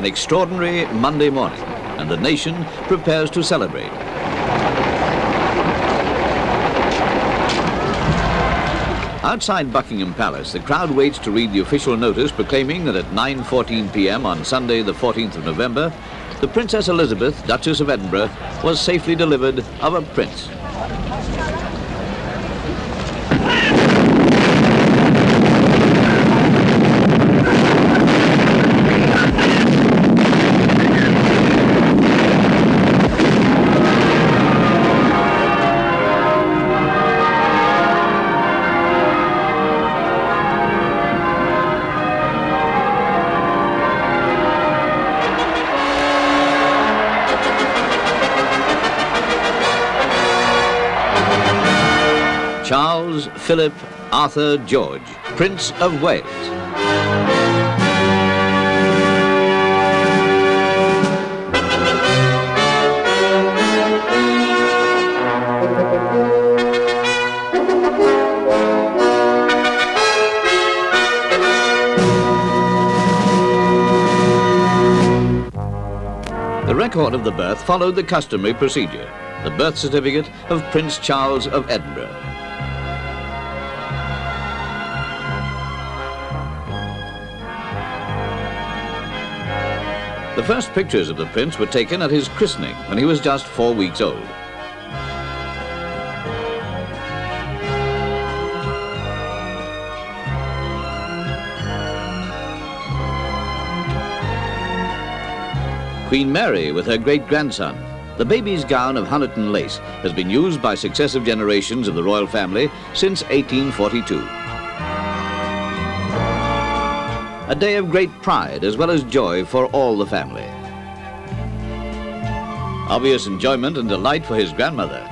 An extraordinary Monday morning, and the nation prepares to celebrate. Outside Buckingham Palace, the crowd waits to read the official notice proclaiming that at 9:14 p.m. on Sunday, the 14th of November, the Princess Elizabeth, Duchess of Edinburgh, was safely delivered of a prince. Charles Philip Arthur George, Prince of Wales. The record of the birth followed the customary procedure, the birth certificate of Prince Charles of Edinburgh. The first pictures of the prince were taken at his christening when he was just 4 weeks old. Queen Mary with her great-grandson. The baby's gown of Honiton lace has been used by successive generations of the royal family since 1842. A day of great pride as well as joy for all the family. Obvious enjoyment and delight for his grandmother.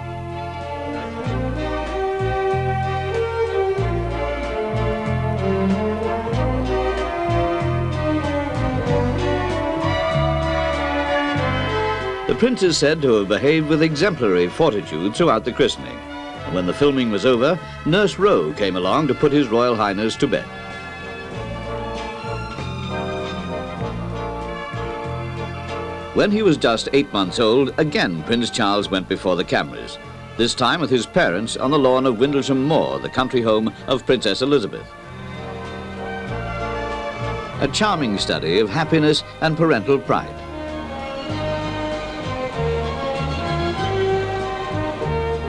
The prince is said to have behaved with exemplary fortitude throughout the christening. And when the filming was over, Nurse Rowe came along to put His Royal Highness to bed. When he was just 8 months old, again Prince Charles went before the cameras, this time with his parents on the lawn of Windlesham Moor, the country home of Princess Elizabeth. A charming study of happiness and parental pride.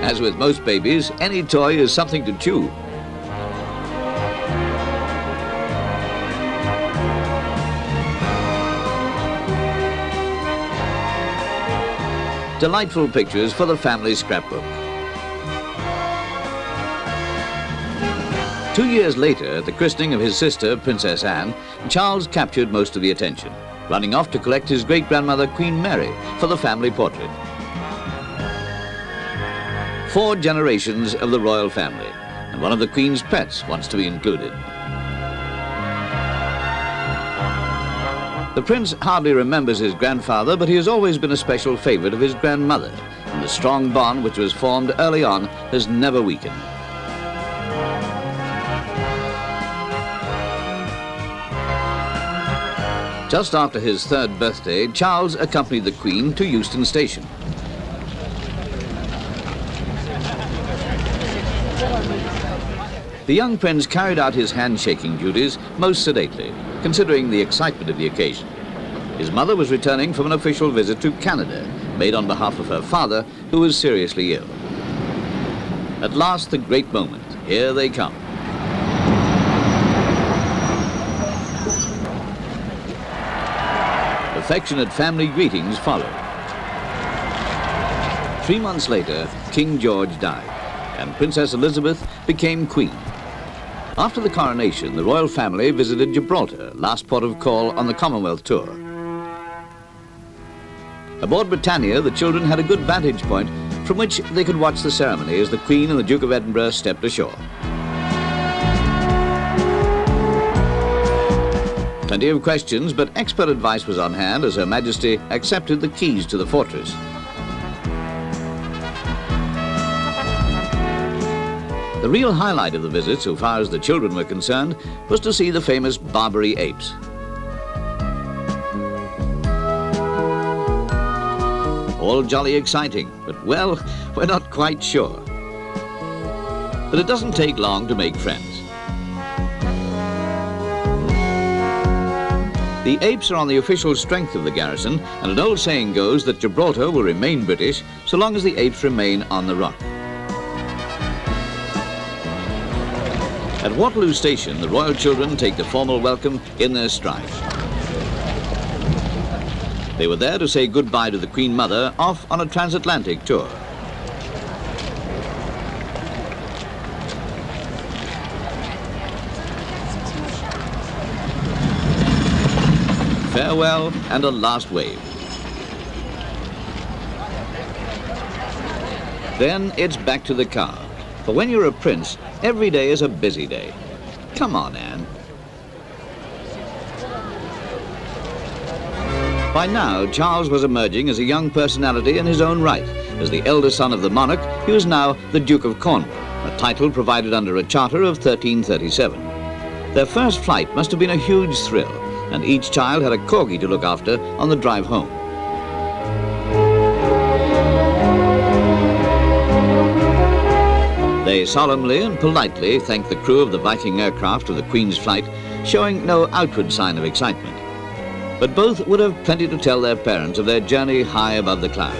As with most babies, any toy is something to chew. Delightful pictures for the family scrapbook. 2 years later, at the christening of his sister, Princess Anne, Charles captured most of the attention, running off to collect his great-grandmother, Queen Mary, for the family portrait. 4 generations of the royal family, and one of the Queen's pets wants to be included. The prince hardly remembers his grandfather, but he has always been a special favorite of his grandmother, and the strong bond which was formed early on has never weakened. Just after his 3rd birthday, Charles accompanied the Queen to Euston Station. The young prince carried out his handshaking duties most sedately, considering the excitement of the occasion. His mother was returning from an official visit to Canada, made on behalf of her father, who was seriously ill. At last, the great moment. Here they come. Affectionate family greetings followed. 3 months later, King George died, and Princess Elizabeth became queen. After the coronation, the royal family visited Gibraltar, last port of call on the Commonwealth tour. Aboard Britannia, the children had a good vantage point from which they could watch the ceremony as the Queen and the Duke of Edinburgh stepped ashore. Plenty of questions, but expert advice was on hand as Her Majesty accepted the keys to the fortress. The real highlight of the visit, so far as the children were concerned, was to see the famous Barbary apes. All jolly exciting, but well, we're not quite sure. But it doesn't take long to make friends. The apes are on the official strength of the garrison, and an old saying goes that Gibraltar will remain British so long as the apes remain on the rock. At Waterloo Station, the royal children take the formal welcome in their stride. They were there to say goodbye to the Queen Mother off on a transatlantic tour. Farewell and a last wave. Then it's back to the car. For when you're a prince, every day is a busy day. Come on, Anne. By now, Charles was emerging as a young personality in his own right. As the elder son of the monarch, he was now the Duke of Cornwall, a title provided under a charter of 1337. Their first flight must have been a huge thrill, and each child had a corgi to look after on the drive home. They solemnly and politely thanked the crew of the Viking aircraft of the Queen's flight, showing no outward sign of excitement. But both would have plenty to tell their parents of their journey high above the clouds.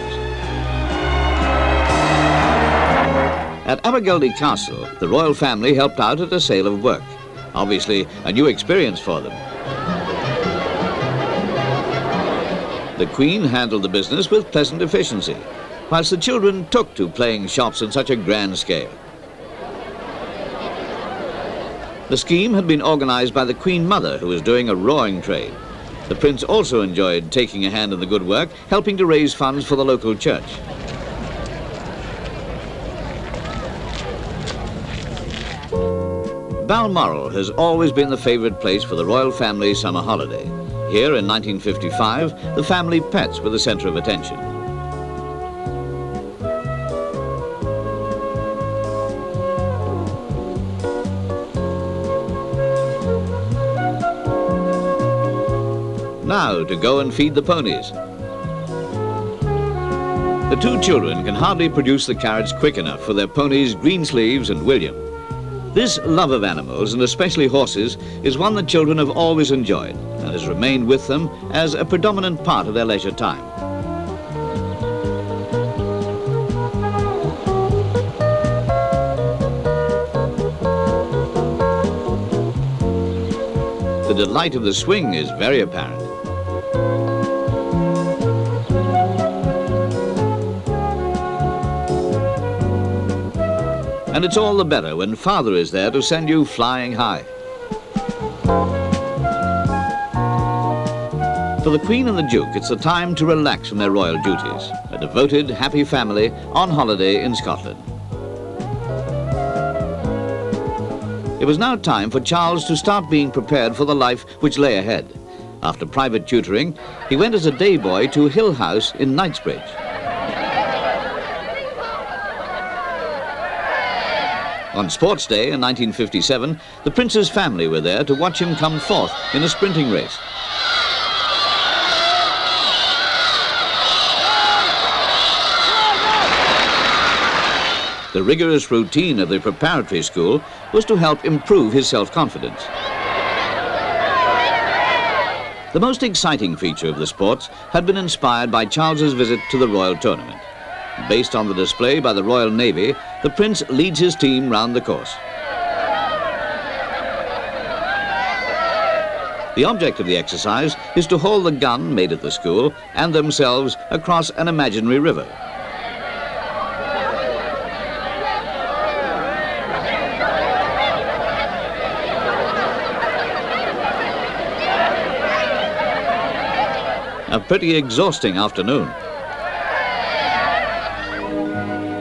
At Abergeldy Castle, the royal family helped out at a sale of work. Obviously, a new experience for them. The Queen handled the business with pleasant efficiency, whilst the children took to playing shops on such a grand scale. The scheme had been organised by the Queen Mother, who was doing a roaring trade. The Prince also enjoyed taking a hand in the good work, helping to raise funds for the local church. Balmoral has always been the favourite place for the royal family summer holiday. Here in 1955, the family pets were the centre of attention. Now to go and feed the ponies. The two children can hardly produce the carrots quick enough for their ponies Greensleeves and William. This love of animals, and especially horses, is one that children have always enjoyed and has remained with them as a predominant part of their leisure time. The delight of the swing is very apparent. And it's all the better when Father is there to send you flying high. For the Queen and the Duke, it's the time to relax from their royal duties. A devoted, happy family on holiday in Scotland. It was now time for Charles to start being prepared for the life which lay ahead. After private tutoring, he went as a day boy to Hill House in Knightsbridge. On Sports Day in 1957, the Prince's family were there to watch him come forth in a sprinting race. The rigorous routine of the preparatory school was to help improve his self-confidence. The most exciting feature of the sports had been inspired by Charles's visit to the Royal Tournament. Based on the display by the Royal Navy, the Prince leads his team round the course. The object of the exercise is to haul the gun made at the school and themselves across an imaginary river. A pretty exhausting afternoon.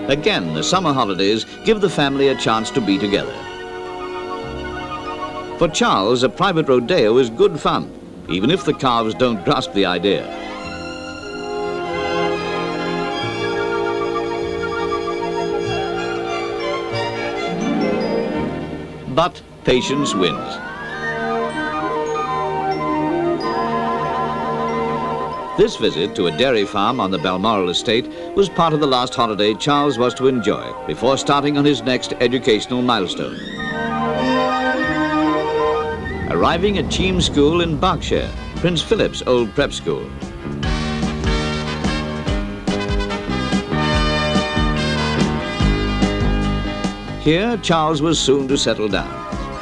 Again, the summer holidays give the family a chance to be together. For Charles, a private rodeo is good fun, even if the calves don't grasp the idea. But patience wins. This visit to a dairy farm on the Balmoral estate was part of the last holiday Charles was to enjoy before starting on his next educational milestone. Arriving at Cheam School in Berkshire, Prince Philip's old prep school. Here, Charles was soon to settle down,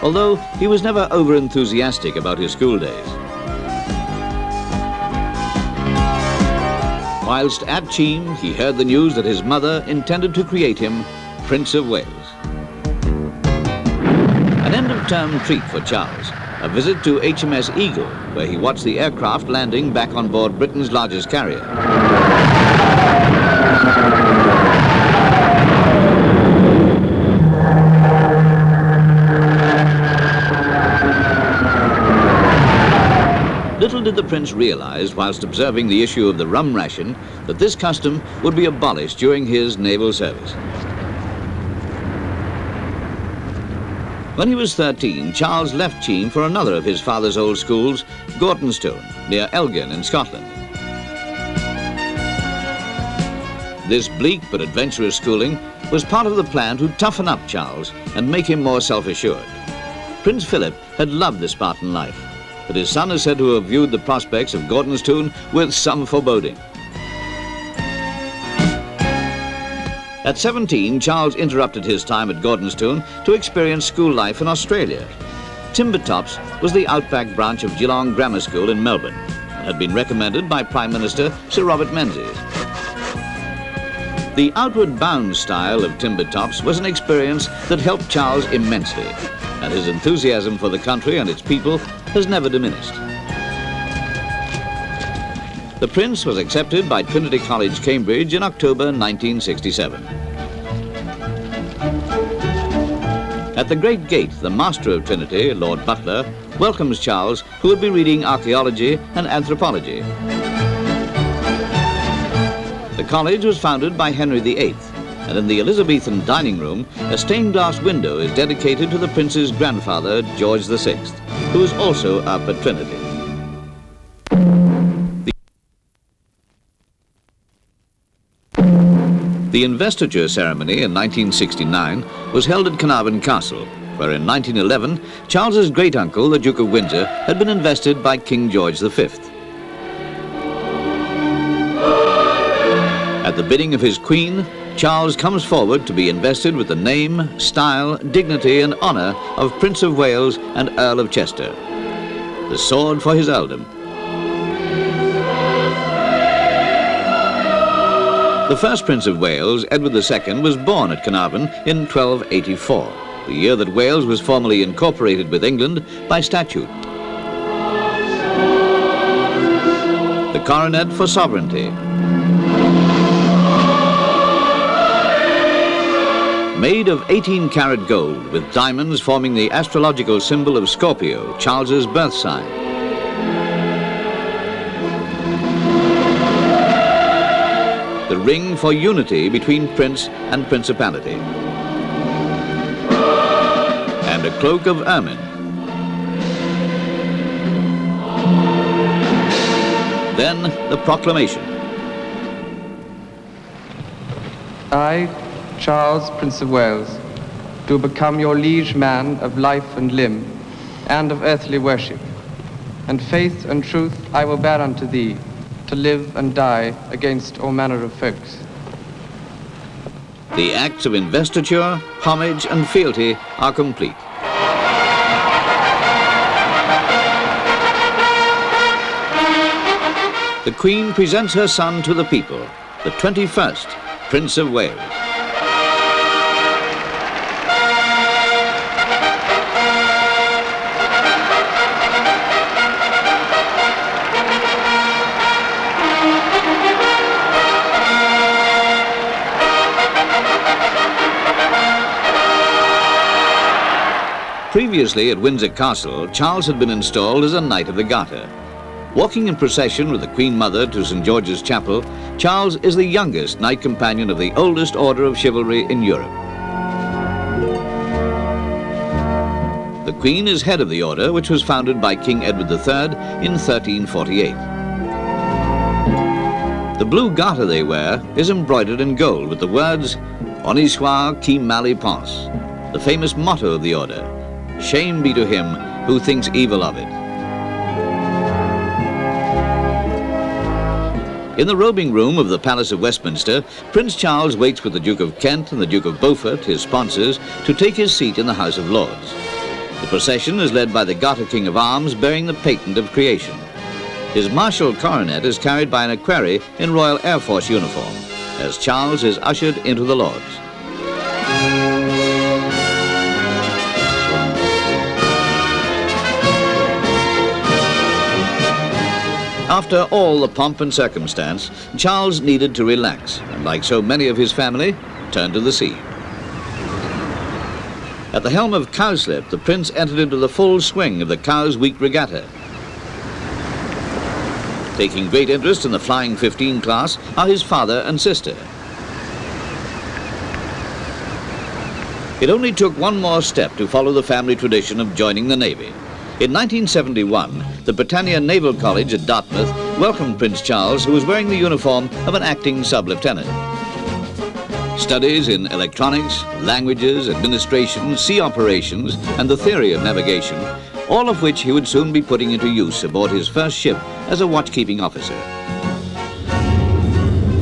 although he was never over-enthusiastic about his school days. Whilst at Cheam, he heard the news that his mother intended to create him Prince of Wales. An end-of-term treat for Charles, a visit to HMS Eagle, where he watched the aircraft landing back on board Britain's largest carrier. Little did the prince realize, whilst observing the issue of the rum ration, that this custom would be abolished during his naval service. When he was 13, Charles left Cheam for another of his father's old schools, Gortonstone, near Elgin in Scotland. This bleak but adventurous schooling was part of the plan to toughen up Charles and make him more self-assured. Prince Philip had loved the Spartan life, but his son is said to have viewed the prospects of Gortonstone with some foreboding. At 17, Charles interrupted his time at Gortonstone to experience school life in Australia. Timbertops was the outback branch of Geelong Grammar School in Melbourne and had been recommended by Prime Minister Sir Robert Menzies. The outward bound style of Timbertops was an experience that helped Charles immensely, and his enthusiasm for the country and its people has never diminished. The Prince was accepted by Trinity College, Cambridge in October 1967. At the Great Gate, the Master of Trinity, Lord Butler, welcomes Charles, who would be reading archaeology and anthropology. The college was founded by Henry VIII, and in the Elizabethan dining room, a stained glass window is dedicated to the Prince's grandfather, George VI, who was also up at Trinity. The Investiture Ceremony in 1969 was held at Carnarvon Castle, where in 1911, Charles's great-uncle, the Duke of Windsor, had been invested by King George V. At the bidding of his queen, Charles comes forward to be invested with the name, style, dignity and honour of Prince of Wales and Earl of Chester. The sword for his earldom. The first Prince of Wales, Edward II, was born at Carnarvon in 1284, the year that Wales was formally incorporated with England by statute. The coronet for sovereignty. Made of 18-karat gold with diamonds forming the astrological symbol of Scorpio, Charles's birth sign. The ring for unity between prince and principality. And a cloak of ermine. Then the proclamation. I, Charles, Prince of Wales, do become your liege man of life and limb, and of earthly worship. And faith and truth I will bear unto thee, to live and die against all manner of folks. The acts of investiture, homage and fealty are complete. The Queen presents her son to the people, the 21st Prince of Wales. Previously at Windsor Castle, Charles had been installed as a Knight of the Garter. Walking in procession with the Queen Mother to St. George's Chapel, Charles is the youngest knight companion of the oldest order of chivalry in Europe. The Queen is head of the order, which was founded by King Edward III in 1348. The blue garter they wear is embroidered in gold with the words, "On y soit qui mal y pense," the famous motto of the order, "Shame be to him who thinks evil of it." In the robing room of the Palace of Westminster, Prince Charles waits with the Duke of Kent and the Duke of Beaufort, his sponsors, to take his seat in the House of Lords. The procession is led by the Garter King of Arms bearing the patent of creation. His martial coronet is carried by an equerry in Royal Air Force uniform, as Charles is ushered into the Lords. After all the pomp and circumstance, Charles needed to relax, and like so many of his family, turned to the sea. At the helm of Cowslip, the Prince entered into the full swing of the Cowes Week Regatta. Taking great interest in the Flying 15 class are his father and sister. It only took one more step to follow the family tradition of joining the Navy. In 1971, the Britannia Naval College at Dartmouth welcomed Prince Charles, who was wearing the uniform of an acting sub-lieutenant. Studies in electronics, languages, administration, sea operations, and the theory of navigation, all of which he would soon be putting into use aboard his first ship as a watchkeeping officer.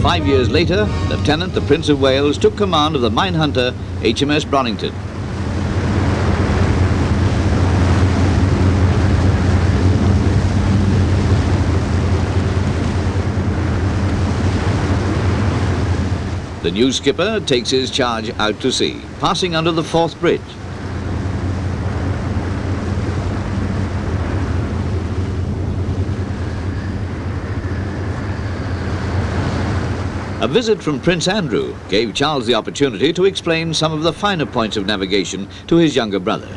5 years later, Lieutenant the Prince of Wales took command of the mine hunter HMS Bronington. The new skipper takes his charge out to sea, passing under the Forth Bridge. A visit from Prince Andrew gave Charles the opportunity to explain some of the finer points of navigation to his younger brother.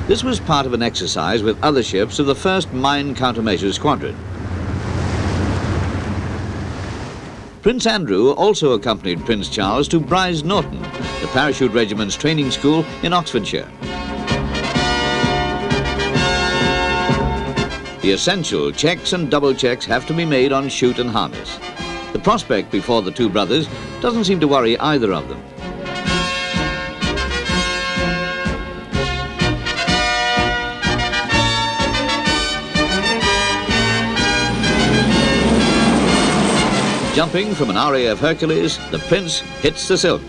This was part of an exercise with other ships of the 1st Mine Countermeasures Squadron. Prince Andrew also accompanied Prince Charles to Brize Norton, the Parachute Regiment's training school in Oxfordshire. The essential checks and double checks have to be made on chute and harness. The prospect before the two brothers doesn't seem to worry either of them. Jumping from an RAF Hercules, the Prince hits the silk.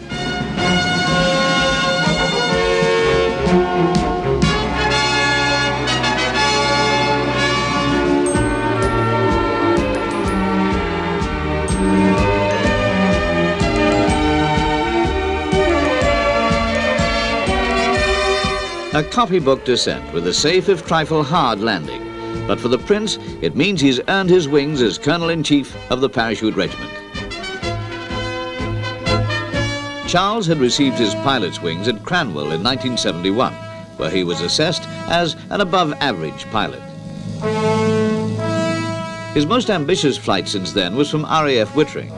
A copybook descent with a safe if trifle hard landing. But for the Prince, it means he's earned his wings as Colonel-in-Chief of the Parachute Regiment. Charles had received his pilot's wings at Cranwell in 1971, where he was assessed as an above-average pilot. His most ambitious flight since then was from RAF Wittering.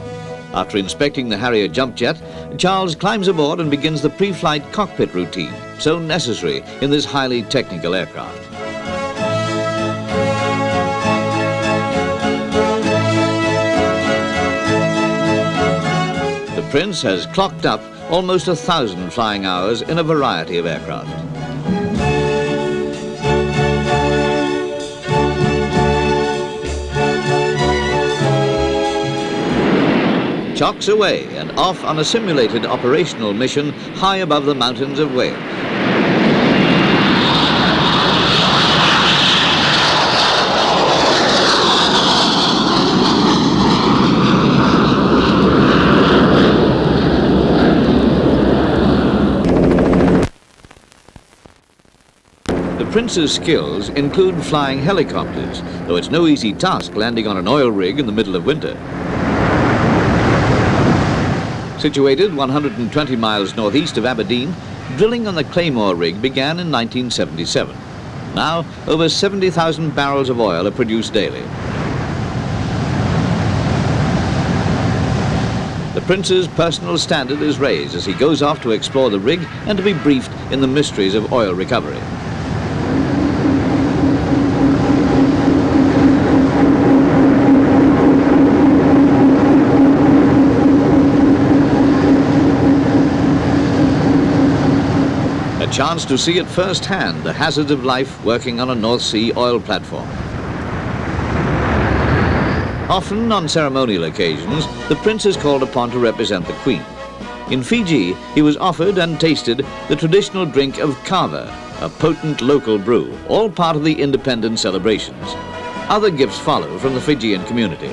After inspecting the Harrier jump jet, Charles climbs aboard and begins the pre-flight cockpit routine, so necessary in this highly technical aircraft. The Prince has clocked up almost 1,000 flying hours in a variety of aircraft. Chocks away and off on a simulated operational mission high above the mountains of Wales. The Prince's skills include flying helicopters, though it's no easy task landing on an oil rig in the middle of winter. Situated 120 miles northeast of Aberdeen, drilling on the Claymore rig began in 1977. Now, over 70,000 barrels of oil are produced daily. The Prince's personal standard is raised as he goes off to explore the rig and to be briefed in the mysteries of oil recovery. chance to see at first hand the hazards of life working on a North Sea oil platform. Often on ceremonial occasions, the prince is called upon to represent the Queen. In Fiji, he was offered and tasted the traditional drink of kava, a potent local brew, all part of the independence celebrations. Other gifts follow from the Fijian community.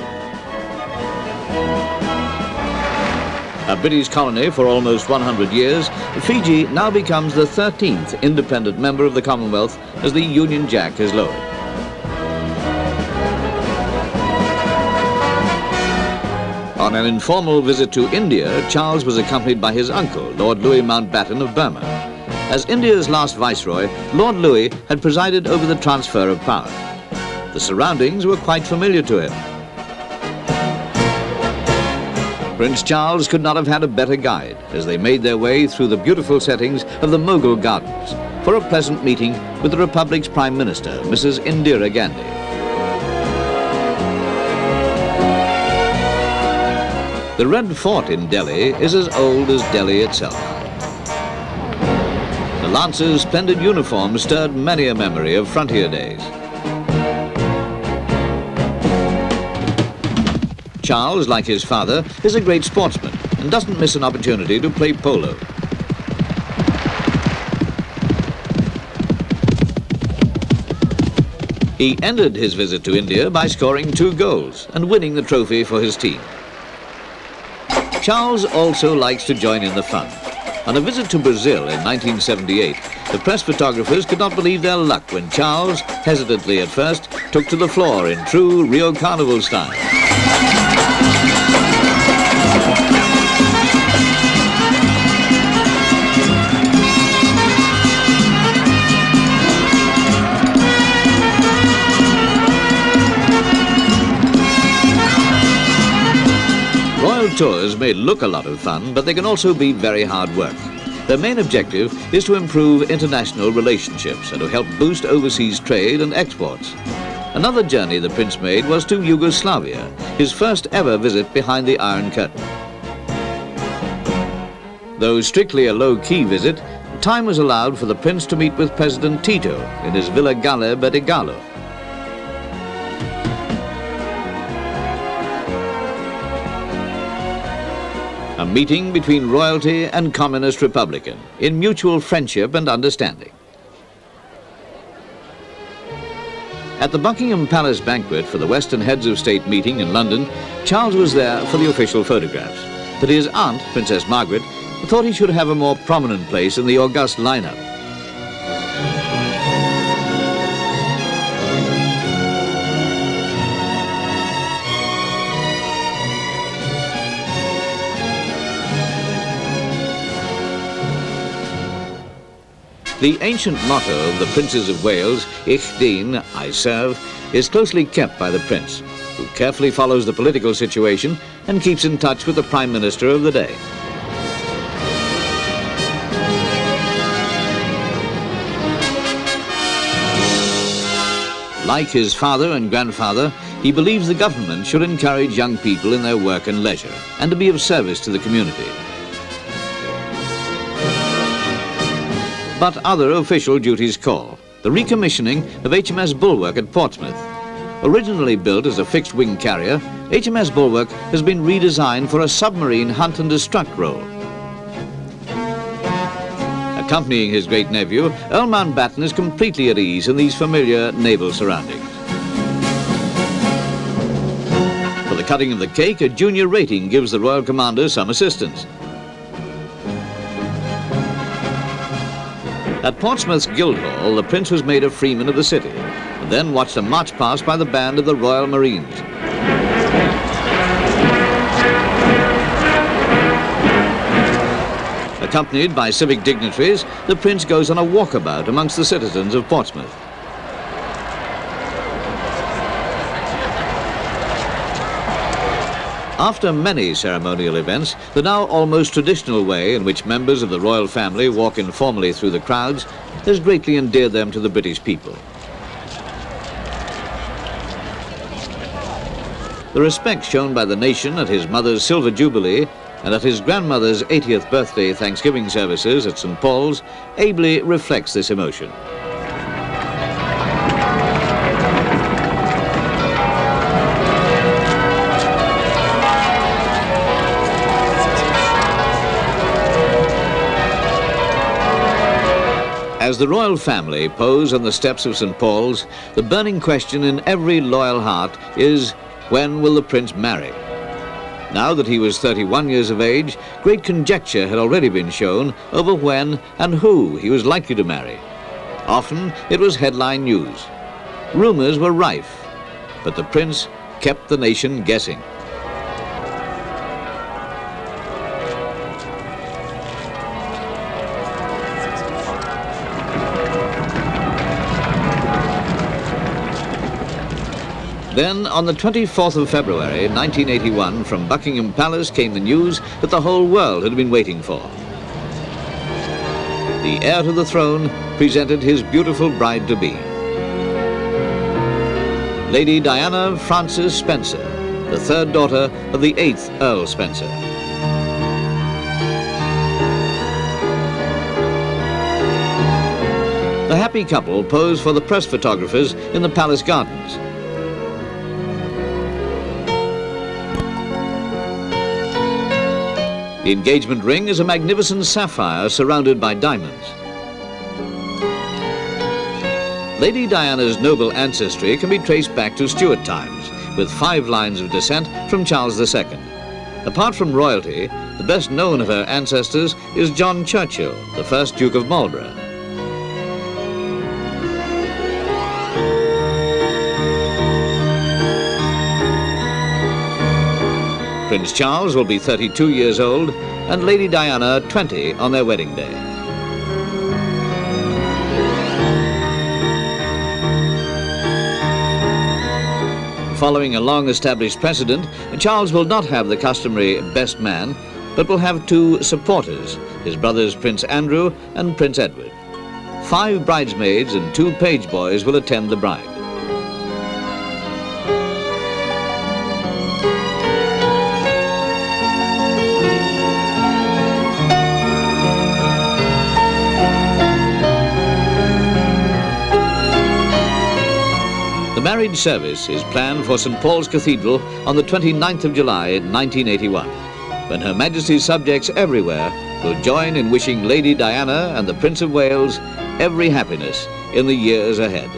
A British colony for almost 100 years, Fiji now becomes the 13th independent member of the Commonwealth as the Union Jack has lowered. On an informal visit to India, Charles was accompanied by his uncle, Lord Louis Mountbatten of Burma. As India's last viceroy, Lord Louis had presided over the transfer of power. The surroundings were quite familiar to him. Prince Charles could not have had a better guide as they made their way through the beautiful settings of the Mughal gardens for a pleasant meeting with the Republic's Prime Minister, Mrs. Indira Gandhi. The Red Fort in Delhi is as old as Delhi itself. The Lancers' splendid uniform stirred many a memory of frontier days. Charles, like his father, is a great sportsman and doesn't miss an opportunity to play polo. He ended his visit to India by scoring 2 goals and winning the trophy for his team. Charles also likes to join in the fun. On a visit to Brazil in 1978, the press photographers could not believe their luck when Charles, hesitantly at first, took to the floor in true Rio Carnival style. Tours may look a lot of fun, but they can also be very hard work. Their main objective is to improve international relationships and to help boost overseas trade and exports. Another journey the prince made was to Yugoslavia, his first ever visit behind the Iron Curtain. Though strictly a low-key visit, time was allowed for the prince to meet with President Tito in his Villa Galeb at Igalo. A meeting between royalty and communist republican in mutual friendship and understanding. At the Buckingham Palace banquet for the Western Heads of State meeting in London, Charles was there for the official photographs, but his aunt, Princess Margaret, thought he should have a more prominent place in the august lineup. The ancient motto of the Princes of Wales, Ich dien, I serve, is closely kept by the Prince, who carefully follows the political situation and keeps in touch with the Prime Minister of the day. Like his father and grandfather, he believes the government should encourage young people in their work and leisure and to be of service to the community. But other official duties call. The recommissioning of HMS Bulwark at Portsmouth. Originally built as a fixed-wing carrier, HMS Bulwark has been redesigned for a submarine hunt and destruct role. Accompanying his great-nephew, Earl Mountbatten is completely at ease in these familiar naval surroundings. For the cutting of the cake, a junior rating gives the Royal Commander some assistance. At Portsmouth's Guildhall, the Prince was made a freeman of the city, and then watched a march past by the band of the Royal Marines. Accompanied by civic dignitaries, the Prince goes on a walkabout amongst the citizens of Portsmouth. After many ceremonial events, the now almost traditional way in which members of the royal family walk informally through the crowds has greatly endeared them to the British people. The respect shown by the nation at his mother's silver jubilee and at his grandmother's 80th birthday Thanksgiving services at St. Paul's ably reflects this emotion. As the royal family pose on the steps of St. Paul's, the burning question in every loyal heart is, when will the prince marry? Now that he was 31 years of age, great conjecture had already been shown over when and who he was likely to marry. Often it was headline news. Rumors were rife, but the prince kept the nation guessing. Then, on the 24th of February, 1981, from Buckingham Palace came the news that the whole world had been waiting for. The heir to the throne presented his beautiful bride-to-be. Lady Diana Frances Spencer, the third daughter of the 8th Earl Spencer. The happy couple posed for the press photographers in the palace gardens. The engagement ring is a magnificent sapphire surrounded by diamonds. Lady Diana's noble ancestry can be traced back to Stuart times, with 5 lines of descent from Charles II. Apart from royalty, the best known of her ancestors is John Churchill, the 1st Duke of Marlborough. Prince Charles will be 32 years old and Lady Diana 20 on their wedding day. Following a long-established precedent, Charles will not have the customary best man, but will have 2 supporters, his brothers Prince Andrew and Prince Edward. 5 bridesmaids and 2 page boys will attend the bride. The marriage service is planned for St. Paul's Cathedral on the 29th of July 1981, when Her Majesty's subjects everywhere will join in wishing Lady Diana and the Prince of Wales every happiness in the years ahead.